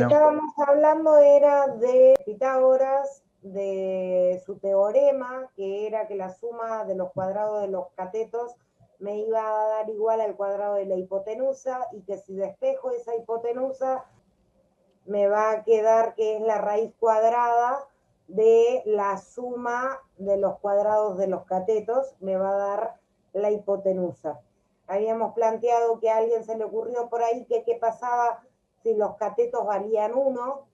que estábamos hablando era de Pitágoras, de su teorema, que era que la suma de los cuadrados de los catetos me iba a dar igual al cuadrado de la hipotenusa, y que si despejo esa hipotenusa me va a quedar que es la raíz cuadrada de la suma de los cuadrados de los catetos, me va a dar la hipotenusa. Habíamos planteado que a alguien se le ocurrió por ahí que qué pasaba si los catetos valían 1,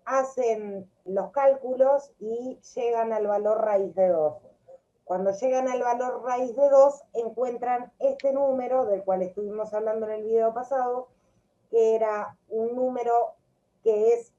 hacen los cálculos y llegan al valor raíz de 2. Cuando llegan al valor raíz de 2, encuentran este número, del cual estuvimos hablando en el video pasado, que era un número que es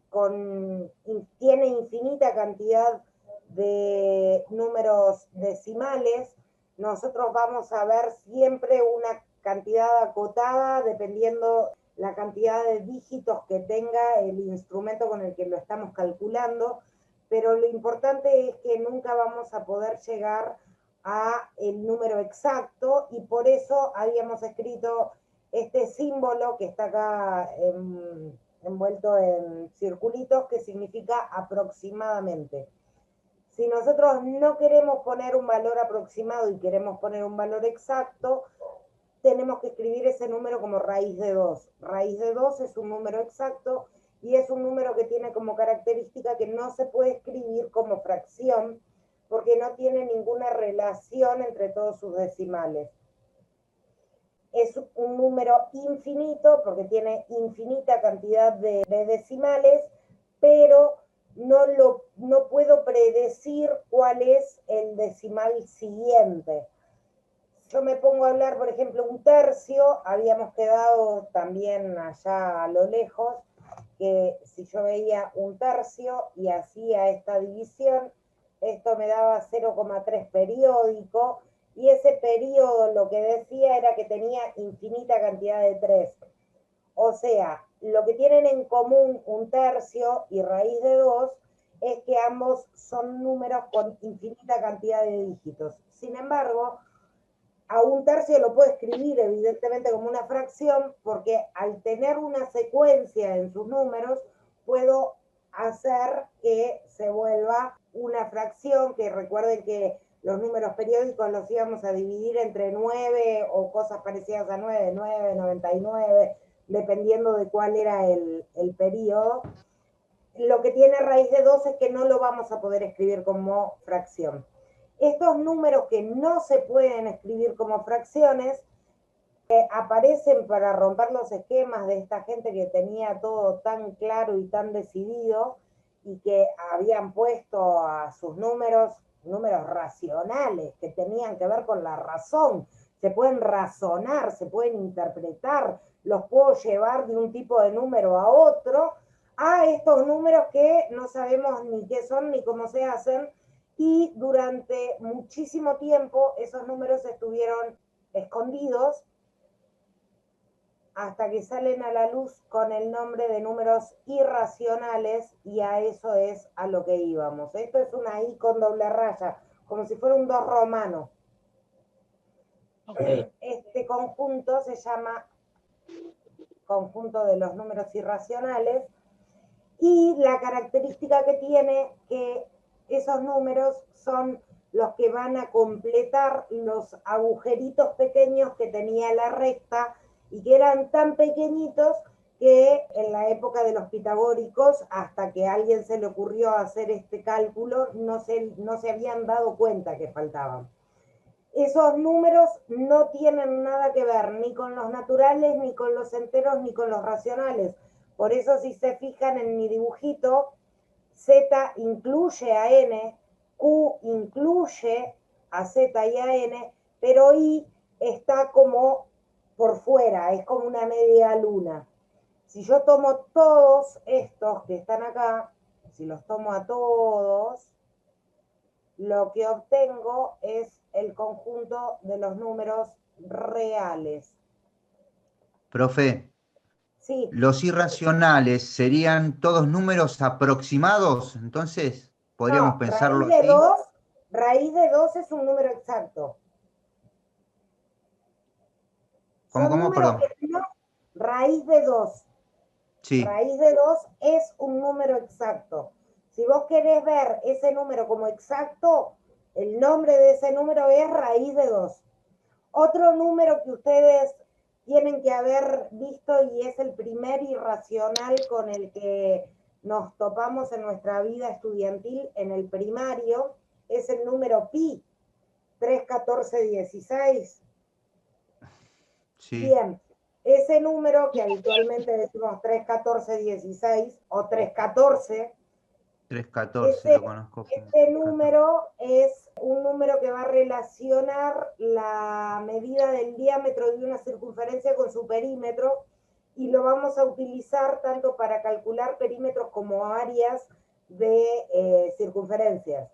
tiene infinita cantidad de números decimales. Nosotros vamos a ver siempre una cantidad acotada dependiendo la cantidad de dígitos que tenga el instrumento con el que lo estamos calculando, pero lo importante es que nunca vamos a poder llegar a el número exacto, y por eso habíamos escrito este símbolo que está acá envuelto en circulitos, que significa aproximadamente. Si nosotros no queremos poner un valor aproximado y queremos poner un valor exacto, tenemos que escribir ese número como raíz de 2. Raíz de 2 es un número exacto y es un número que tiene como característica que no se puede escribir como fracción porque no tiene ninguna relación entre todos sus decimales. Es un número infinito porque tiene infinita cantidad de decimales, pero no puedo predecir cuál es el decimal siguiente. Yo me pongo a hablar, por ejemplo, un tercio, habíamos quedado también allá a lo lejos, que si yo veía un tercio y hacía esta división, esto me daba 0,3 periódico, y ese periodo lo que decía era que tenía infinita cantidad de 3. O sea, lo que tienen en común un tercio y raíz de 2 es que ambos son números con infinita cantidad de dígitos. Sin embargo, a un tercio lo puedo escribir evidentemente como una fracción, porque al tener una secuencia en sus números, puedo hacer que se vuelva una fracción, que recuerden que los números periódicos los íbamos a dividir entre 9 o cosas parecidas a 9, 9, 99, dependiendo de cuál era el periodo. Lo que tiene raíz de 2 es que no lo vamos a poder escribir como fracción. Estos números que no se pueden escribir como fracciones aparecen para romper los esquemas de esta gente que tenía todo tan claro y tan decidido, y que habían puesto a sus números racionales que tenían que ver con la razón. Se pueden razonar, se pueden interpretar, los puedo llevar de un tipo de número a otro, a estos números que no sabemos ni qué son ni cómo se hacen, y durante muchísimo tiempo esos números estuvieron escondidos hasta que salen a la luz con el nombre de números irracionales, y a eso es a lo que íbamos. Esto es una I con doble raya, como si fuera un 2 romano. Okay. Este conjunto se llama conjunto de los números irracionales, y la característica que tiene que esos números son los que van a completar los agujeritos pequeños que tenía la recta, y que eran tan pequeñitos que en la época de los pitagóricos, hasta que a alguien se le ocurrió hacer este cálculo, no se habían dado cuenta que faltaban. Esos números no tienen nada que ver ni con los naturales, ni con los enteros, ni con los racionales. Por eso, si se fijan en mi dibujito, Z incluye a N, Q incluye a Z y a N, pero I está como por fuera, es como una media luna. Si yo tomo todos estos que están acá, si los tomo a todos, lo que obtengo es el conjunto de los números reales. Profe, sí. ¿Los irracionales serían todos números aproximados? Entonces, podríamos No, pensarlo así. Raíz de 2 es un número exacto. ¿Cómo, Son números perdón? que no, raíz de 2. Sí, Raíz de 2 es un número exacto. Si vos querés ver ese número como exacto, el nombre de ese número es raíz de 2. Otro número que ustedes tienen que haber visto y es el primer irracional con el que nos topamos en nuestra vida estudiantil en el primario, es el número pi, 3, 14, 16. sí, Bien, ese número que habitualmente decimos 3, 14, 16 o 3, 14, 314 lo ese, conozco como ese 14. número es un número que va a relacionar la medida del diámetro de una circunferencia con su perímetro y lo vamos a utilizar tanto para calcular perímetros como áreas de circunferencias.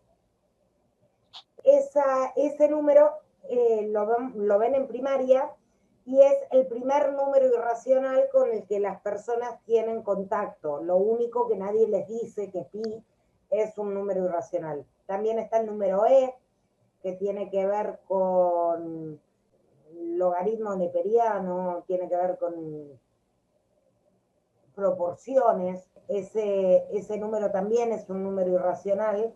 Ese número lo ven en primaria y es el primer número irracional con el que las personas tienen contacto. Lo único que nadie les dice que pi es un número irracional. También está el número e, que tiene que ver con logaritmo neperiano, tiene que ver con proporciones. Ese número también es un número irracional.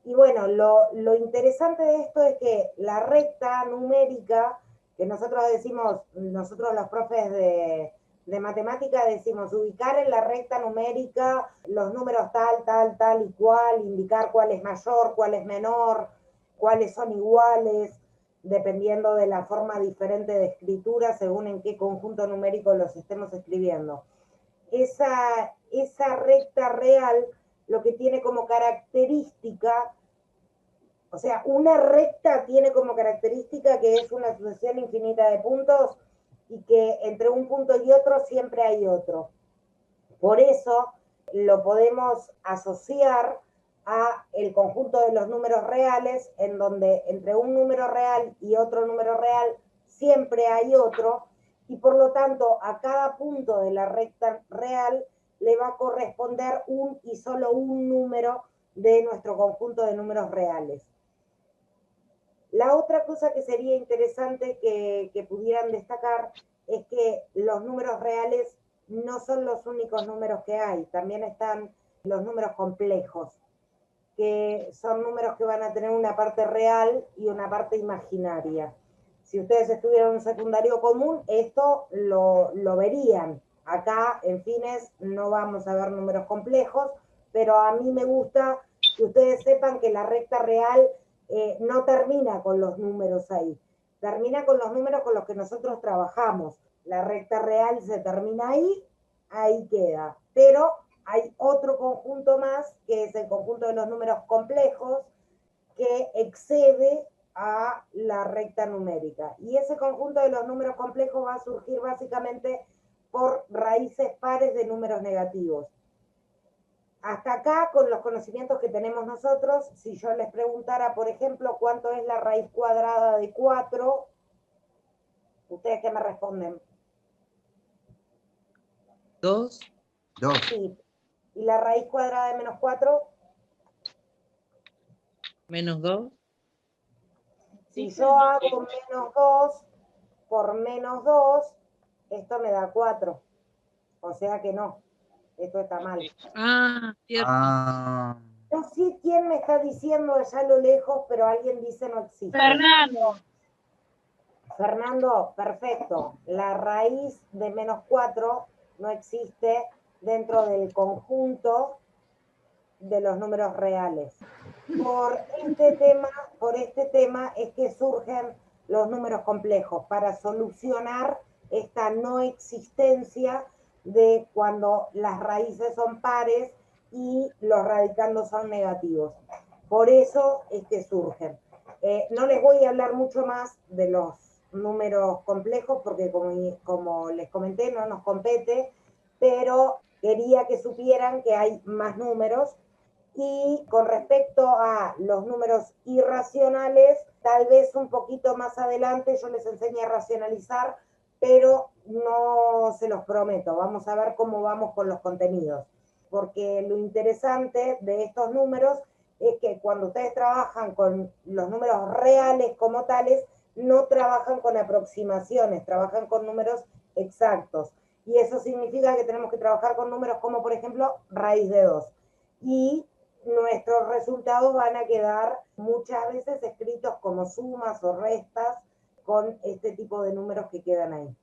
Y bueno, lo interesante de esto es que la recta numérica, que nosotros decimos, nosotros los profes de matemática decimos ubicar en la recta numérica los números tal, tal, tal y cual, indicar cuál es mayor, cuál es menor, cuáles son iguales, dependiendo de la forma diferente de escritura según en qué conjunto numérico los estemos escribiendo. Esa recta real lo que tiene como característica, o sea, una recta tiene como característica que es una sucesión infinita de puntos y que entre un punto y otro siempre hay otro. Por eso lo podemos asociar a el conjunto de los números reales, en donde entre un número real y otro número real siempre hay otro, y por lo tanto a cada punto de la recta real le va a corresponder un y solo un número de nuestro conjunto de números reales. La otra cosa que sería interesante que pudieran destacar es que los números reales no son los únicos números que hay, también están los números complejos, que son números que van a tener una parte real y una parte imaginaria. Si ustedes estuvieran en un secundario común, esto lo verían. Acá en fines no vamos a ver números complejos, pero a mí me gusta que ustedes sepan que la recta real no termina con los números ahí, termina con los números con los que nosotros trabajamos. La recta real se termina ahí, ahí queda. Pero hay otro conjunto más, que es el conjunto de los números complejos, que excede a la recta numérica. Y ese conjunto de los números complejos va a surgir básicamente por raíces pares de números negativos. Hasta acá, con los conocimientos que tenemos nosotros, si yo les preguntara, por ejemplo, cuánto es la raíz cuadrada de 4, ¿ustedes qué me responden? 2. 2, Sí. ¿Y la raíz cuadrada de menos 4? Menos 2. Si yo hago menos 2 por menos 2, esto me da 4. O sea que no, esto está mal. Ah, cierto. ah, No sé quién me está diciendo allá a lo lejos, pero alguien dice no existe. Fernando. Fernando, perfecto. La raíz de menos 4 no existe dentro del conjunto de los números reales. Por este tema es que surgen los números complejos, para solucionar esta no existencia de cuando las raíces son pares y los radicandos son negativos. Por eso es que surgen. No les voy a hablar mucho más de los números complejos porque como les comenté no nos compete, pero quería que supieran que hay más números. Y con respecto a los números irracionales, tal vez un poquito más adelante yo les enseñe a racionalizar, pero no se los prometo. Vamos a ver cómo vamos con los contenidos. Porque lo interesante de estos números es que cuando ustedes trabajan con los números reales como tales, no trabajan con aproximaciones, trabajan con números exactos. Y eso significa que tenemos que trabajar con números como, por ejemplo, raíz de 2. Y nuestros resultados van a quedar muchas veces escritos como sumas o restas con este tipo de números que quedan ahí.